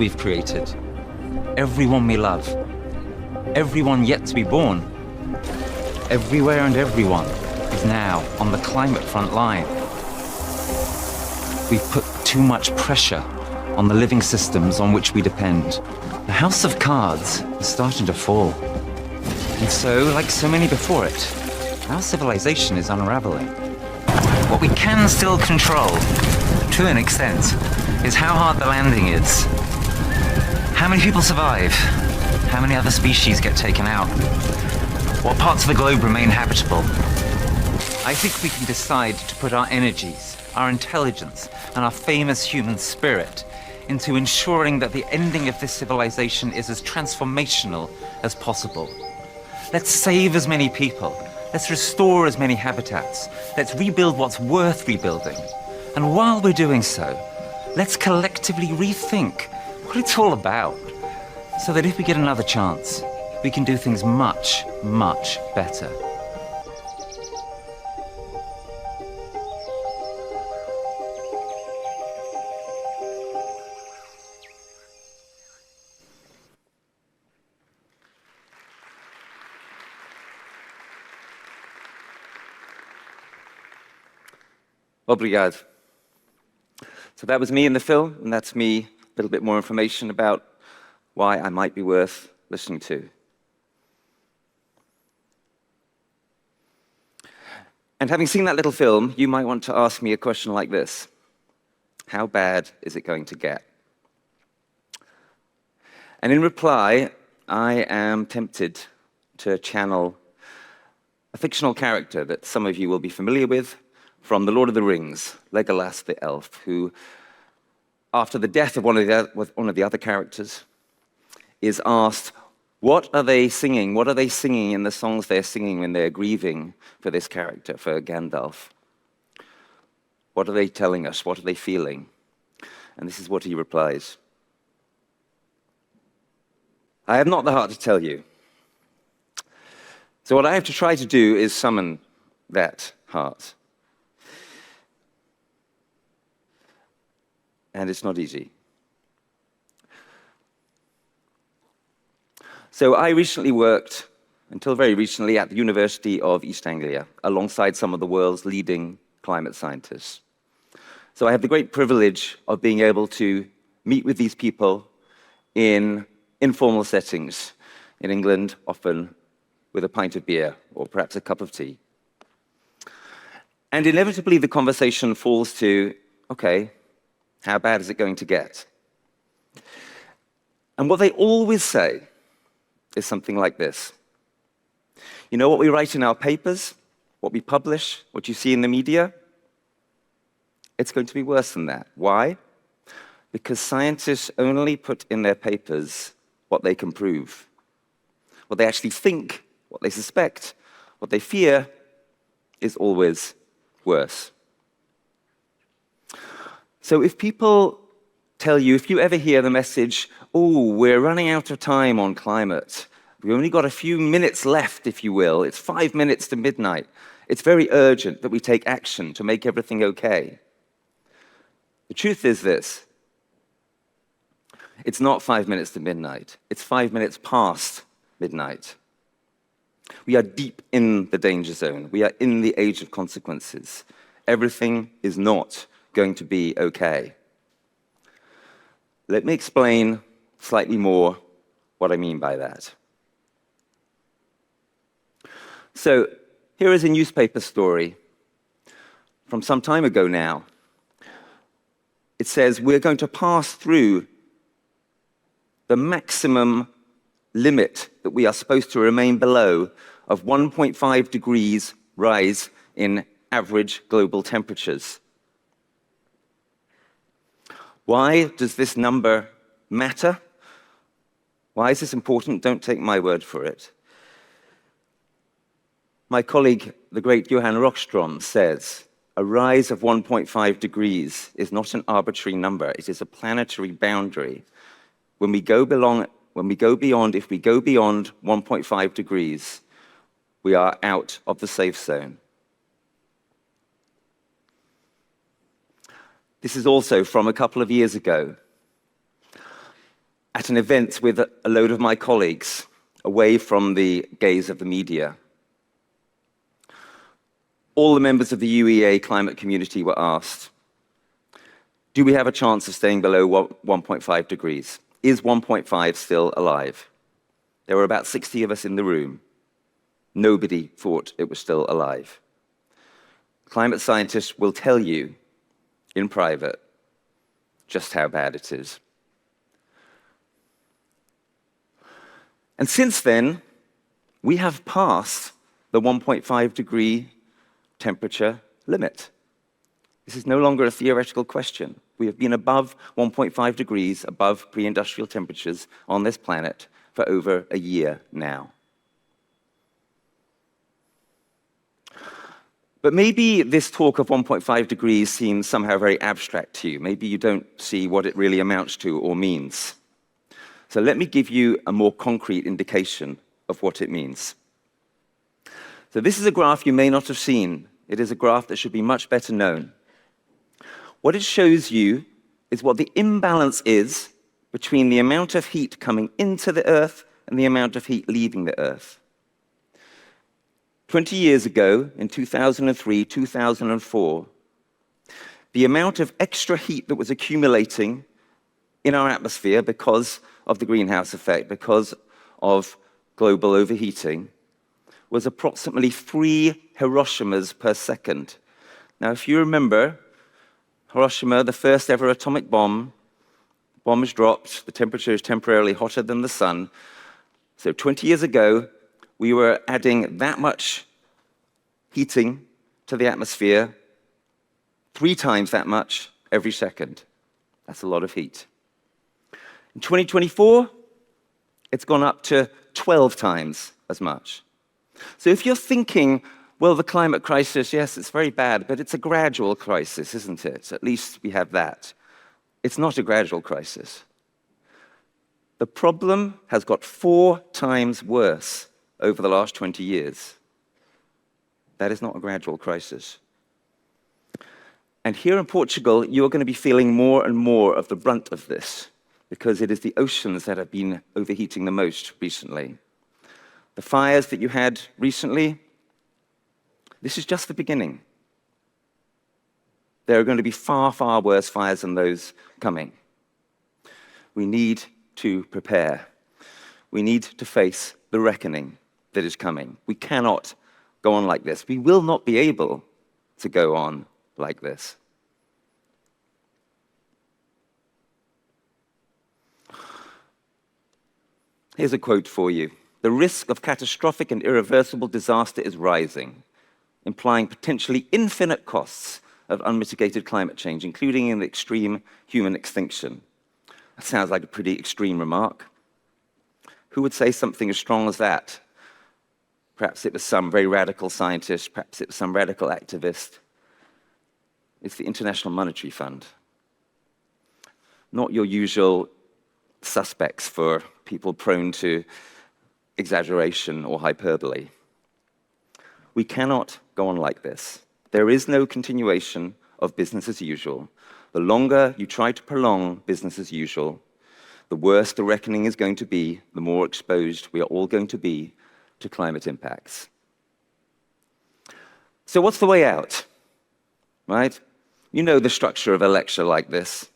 we've created, everyone we love, everyone yet to be born, everywhere and everyone is now on the climate front line. We've put too much pressure on the living systems on which we depend. The house of cards is starting to fall. And so, like so many before it, our civilization is unraveling. What we can still control, to an extent, is how hard the landing is. How many people survive? How many other species get taken out? What parts of the globe remain habitable? I think we can decide to put our energies, our intelligence, and our famous human spirit into ensuring that the ending of this civilization is as transformational as possible. Let's save as many people. Let's restore as many habitats. Let's rebuild what's worth rebuilding. And while we're doing so, let's collectively rethink what it's all about, so that if we get another chance, we can do things much, much better. Obrigado. So that was me in the film, and that's me, a little bit more information about why I might be worth listening to. And having seen that little film, you might want to ask me a question like this: how bad is it going to get? And in reply, I am tempted to channel a fictional character that some of you will be familiar with from The Lord of the Rings, Legolas the elf, who, after the death of one of the other characters, is asked, what are they singing? What are they singing in the songs they're singing when they're grieving for this character, for Gandalf? What are they telling us? What are they feeling? And this is what he replies: I have not the heart to tell you. So what I have to try to do is summon that heart. And it's not easy. So I recently worked, until very recently, at the University of East Anglia, alongside some of the world's leading climate scientists. So I have the great privilege of being able to meet with these people in informal settings in England, often with a pint of beer or perhaps a cup of tea. And inevitably the conversation falls to, okay, how bad is it going to get? And what they always say is something like this: you know what we write in our papers, what we publish, what you see in the media? It's going to be worse than that. Why? Because scientists only put in their papers what they can prove. What they actually think, what they suspect, what they fear is always worse. So if people tell you, if you ever hear the message, oh, we're running out of time on climate, we've only got a few minutes left, if you will, it's 5 minutes to midnight, it's very urgent that we take action to make everything okay. The truth is this: it's not 5 minutes to midnight, it's 5 minutes past midnight. We are deep in the danger zone. We are in the age of consequences. Everything is not going to be okay. Let me explain slightly more what I mean by that. So here is a newspaper story from some time ago now. It says we're going to pass through the maximum limit that we are supposed to remain below of 1.5 degrees rise in average global temperatures. Why does this number matter? Why is this important? Don't take my word for it. My colleague, the great Johan Rockström, says a rise of 1.5 degrees is not an arbitrary number. It is a planetary boundary. If we go beyond 1.5 degrees, we are out of the safe zone. This is also from a couple of years ago. at an event with a load of my colleagues, away from the gaze of the media. All the members of the UEA climate community were asked, do we have a chance of staying below 1.5 degrees? Is 1.5 still alive? There were about 60 of us in the room. Nobody thought it was still alive. Climate scientists will tell you in private just how bad it is. And since then, we have passed the 1.5 degree temperature limit. This is no longer a theoretical question. We have been above 1.5 degrees above pre-industrial temperatures on this planet for over a year now. But maybe this talk of 1.5 degrees seems somehow very abstract to you. Maybe you don't see what it really amounts to or means. So let me give you a more concrete indication of what it means. So this is a graph you may not have seen. It is a graph that should be much better known. What it shows you is what the imbalance is between the amount of heat coming into the Earth and the amount of heat leaving the Earth. 20 years ago, in 2003, 2004, the amount of extra heat that was accumulating in our atmosphere because of the greenhouse effect, because of global overheating, was approximately 3 Hiroshimas per second. Now, if you remember, Hiroshima, the first ever atomic bomb was dropped, the temperature is temporarily hotter than the sun. So 20 years ago, we were adding that much heating to the atmosphere, 3 times that much every second. That's a lot of heat. In 2024, it's gone up to 12 times as much. So if you're thinking, well, the climate crisis, yes, it's very bad, but it's a gradual crisis, isn't it? At least we have that. It's not a gradual crisis. The problem has got 4 times worse over the last 20 years. That is not a gradual crisis. And here in Portugal, you're going to be feeling more and more of the brunt of this, because it is the oceans that have been overheating the most recently. The fires that you had recently, this is just the beginning. There are going to be far, far worse fires than those coming. We need to prepare. We need to face the reckoning that is coming. We cannot go on like this. We will not be able to go on like this. Here's a quote for you. The risk of catastrophic and irreversible disaster is rising, implying potentially infinite costs of unmitigated climate change, including in the extreme human extinction. That sounds like a pretty extreme remark. Who would say something as strong as that? Perhaps it was some very radical scientist, perhaps it was some radical activist. It's the International Monetary Fund. Not your usual suspects for people prone to exaggeration or hyperbole. We cannot go on like this. There is no continuation of business as usual. The longer you try to prolong business as usual, the worse the reckoning is going to be, the more exposed we are all going to be to climate impacts. So what's the way out? Right? You know the structure of a lecture like this.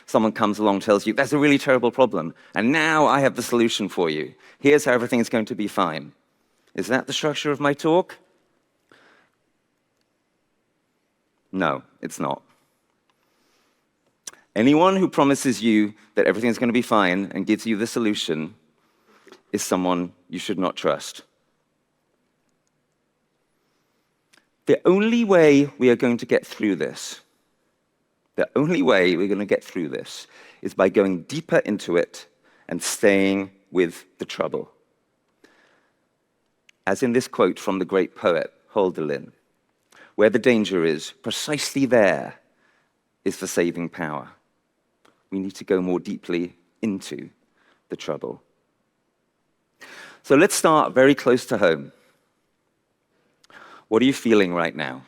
Someone comes along, tells you, that's a really terrible problem, and now I have the solution for you. Here's how everything is going to be fine. Is that the structure of my talk? No, it's not. Anyone who promises you that everything is going to be fine and gives you the solution is someone you should not trust. The only way we are going to get through this, is by going deeper into it and staying with the trouble. As in this quote from the great poet Hölderlin, where the danger is, precisely there is the saving power. We need to go more deeply into the trouble. So let's start very close to home. What are you feeling right now?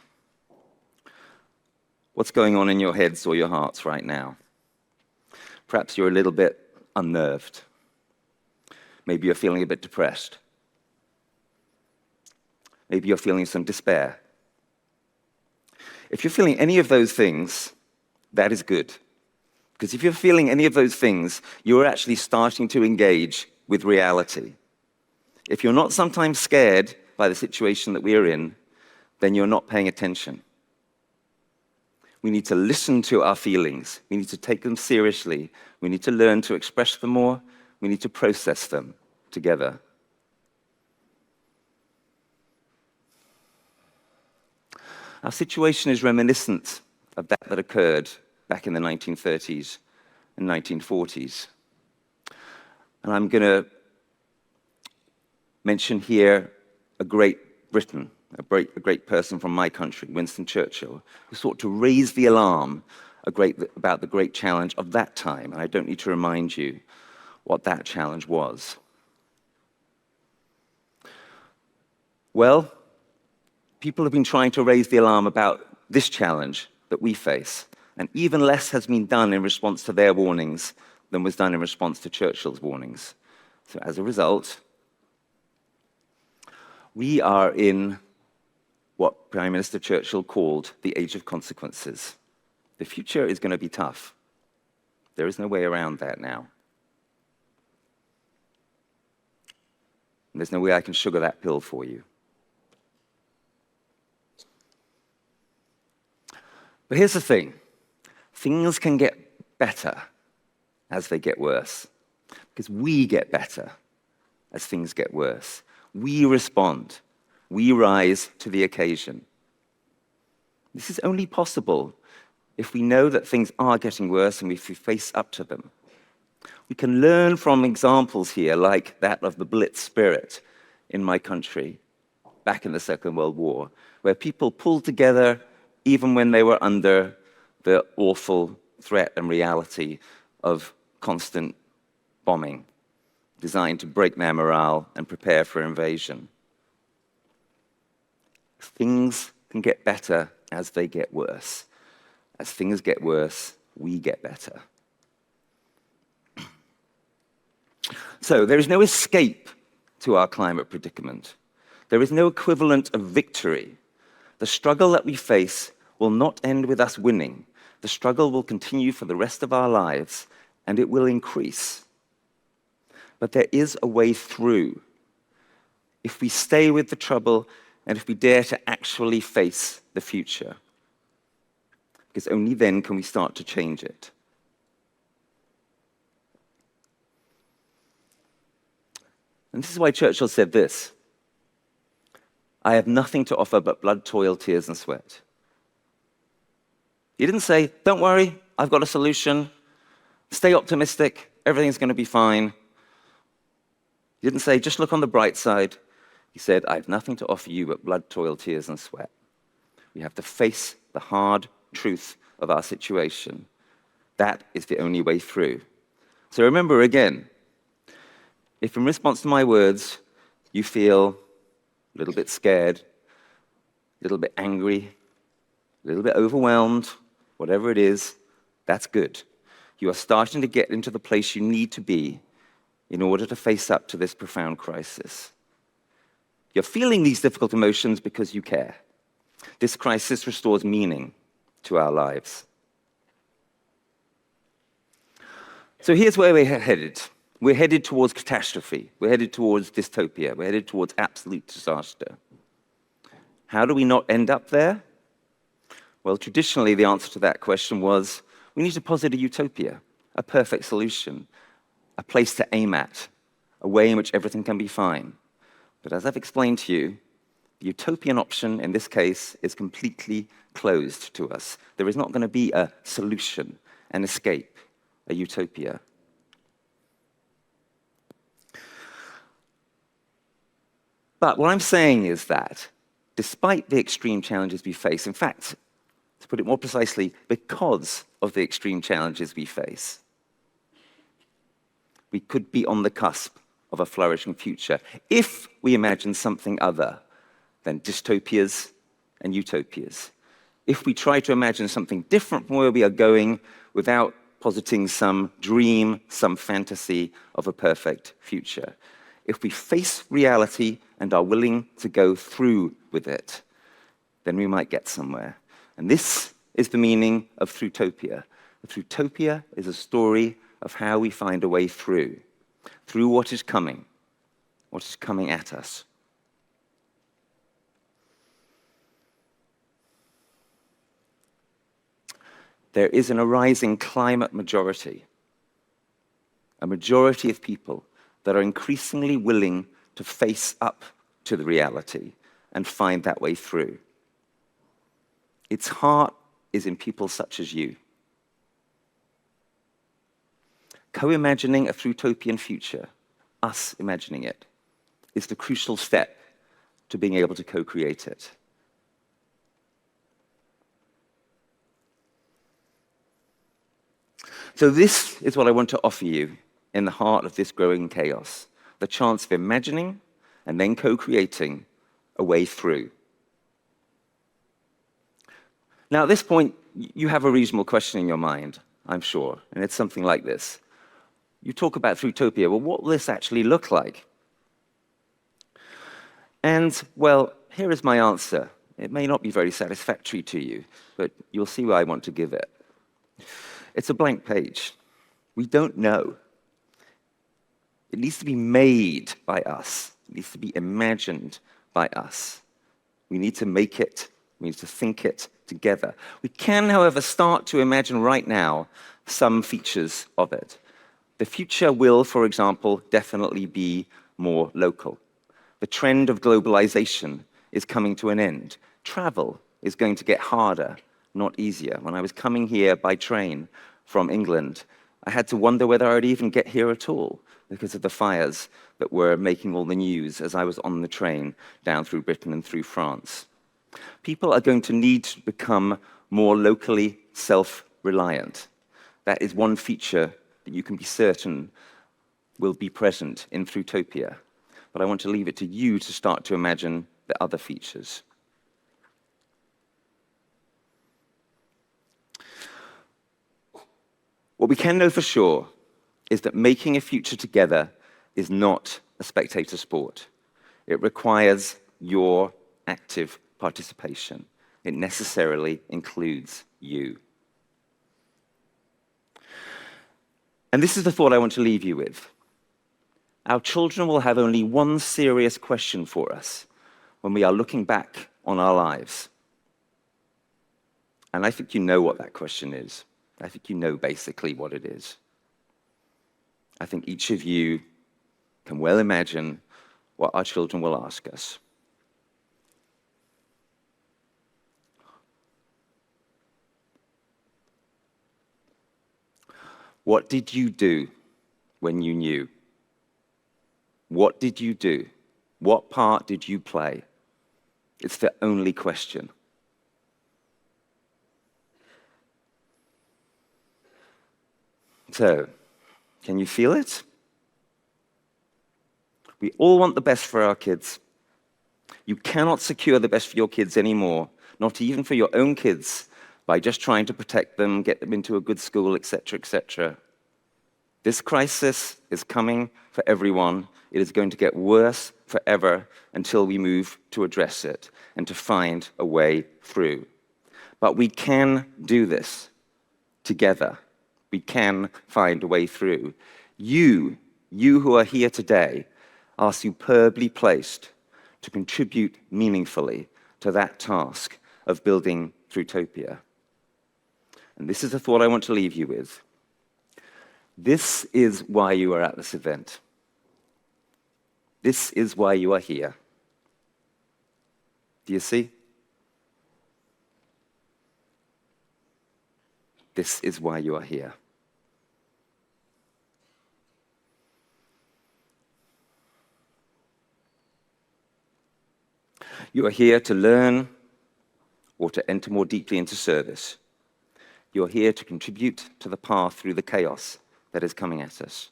What's going on in your heads or your hearts right now? Perhaps you're a little bit unnerved. Maybe you're feeling a bit depressed. Maybe you're feeling some despair. If you're feeling any of those things, that is good. Because if you're feeling any of those things, you're actually starting to engage with reality. If you're not sometimes scared by the situation that we are in, then you're not paying attention. We need to listen to our feelings. We need to take them seriously. We need to learn to express them more. We need to process them together. Our situation is reminiscent of that occurred back in the 1930s and 1940s. And I'm going to mention here a great Briton, a great person from my country, Winston Churchill, who sought to raise the alarm about the great challenge of that time. And I don't need to remind you what that challenge was. Well, people have been trying to raise the alarm about this challenge that we face, and even less has been done in response to their warnings than was done in response to Churchill's warnings. So as a result, we are in what Prime Minister Churchill called the age of consequences. The future is going to be tough. There is no way around that now. And there's no way I can sugar that pill for you. But here's the thing. Things can get better as they get worse. Because we get better as things get worse. We respond. We rise to the occasion. This is only possible if we know that things are getting worse and if we face up to them. We can learn from examples here like that of the Blitz spirit in my country back in the Second World War, where people pulled together even when they were under the awful threat and reality of constant bombing, designed to break their morale and prepare for invasion. Things can get better as they get worse. As things get worse, we get better. So there is no escape to our climate predicament. There is no equivalent of victory. The struggle that we face will not end with us winning. The struggle will continue for the rest of our lives, and it will increase. But there is a way through if we stay with the trouble and if we dare to actually face the future. Because only then can we start to change it. And this is why Churchill said this: I have nothing to offer but blood, toil, tears, and sweat. He didn't say, don't worry, I've got a solution. Stay optimistic, everything's going to be fine. He didn't say, just look on the bright side. He said, I have nothing to offer you but blood, toil, tears, and sweat. We have to face the hard truth of our situation. That is the only way through. So remember again, if in response to my words, you feel a little bit scared, a little bit angry, a little bit overwhelmed, whatever it is, that's good. You are starting to get into the place you need to be in order to face up to this profound crisis. You're feeling these difficult emotions because you care. This crisis restores meaning to our lives. So here's where we're headed. We're headed towards catastrophe. We're headed towards dystopia. We're headed towards absolute disaster. How do we not end up there? Well, traditionally, the answer to that question was, we need to posit a utopia, a perfect solution, a place to aim at, a way in which everything can be fine. But as I've explained to you, the utopian option in this case is completely closed to us. There is not going to be a solution, an escape, a utopia. But what I'm saying is that, despite the extreme challenges we face, in fact, to put it more precisely, because of the extreme challenges we face, we could be on the cusp of a flourishing future if we imagine something other than dystopias and utopias. If we try to imagine something different from where we are going without positing some dream, some fantasy of a perfect future. If we face reality and are willing to go through with it, then we might get somewhere. And this is the meaning of Thrutopia. Thrutopia is a story of how we find a way through what is coming at us. There is an arising climate majority, a majority of people that are increasingly willing to face up to the reality and find that way through. Its heart is in people such as you. Co-imagining a Thrutopian future, us imagining it, is the crucial step to being able to co-create it. So this is what I want to offer you in the heart of this growing chaos, the chance of imagining and then co-creating a way through. Now, at this point, you have a reasonable question in your mind, I'm sure, and it's something like this. You talk about Thrutopia, well, what will this actually look like? And, well, here is my answer. It may not be very satisfactory to you, but you'll see why I want to give it. It's a blank page. We don't know. It needs to be made by us. It needs to be imagined by us. We need to make it. We need to think it together. We can, however, start to imagine right now some features of it. The future will, for example, definitely be more local. The trend of globalization is coming to an end. Travel is going to get harder, not easier. When I was coming here by train from England, I had to wonder whether I would even get here at all because of the fires that were making all the news as I was on the train down through Britain and through France. People are going to need to become more locally self-reliant. That is one feature that you can be certain will be present in Thrutopia. But I want to leave it to you to start to imagine the other features. What we can know for sure is that making a future together is not a spectator sport. It requires your active participation. It necessarily includes you. And this is the thought I want to leave you with. Our children will have only one serious question for us when we are looking back on our lives. And I think you know what that question is. I think you know basically what it is. I think each of you can well imagine what our children will ask us. What did you do when you knew? What did you do? What part did you play? It's the only question. So, can you feel it? We all want the best for our kids. You cannot secure the best for your kids anymore, not even for your own kids, by just trying to protect them, get them into a good school, etc., etc. This crisis is coming for everyone. It is going to get worse forever until we move to address it and to find a way through. But we can do this together. We can find a way through. You who are here today are superbly placed to contribute meaningfully to that task of building Thrutopia. And this is the thought I want to leave you with. This is why you are at this event. This is why you are here. Do you see? This is why you are here. You are here to learn or to enter more deeply into service. You are here to contribute to the path through the chaos that is coming at us.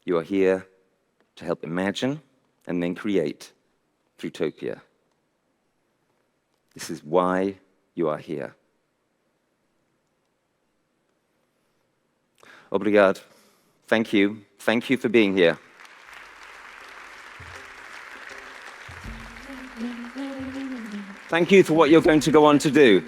You are here to help imagine and then create Thrutopia. This is why you are here. Obrigado. Thank you. Thank you for being here. Thank you for what you're going to go on to do.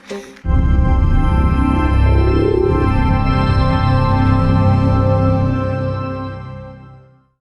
Take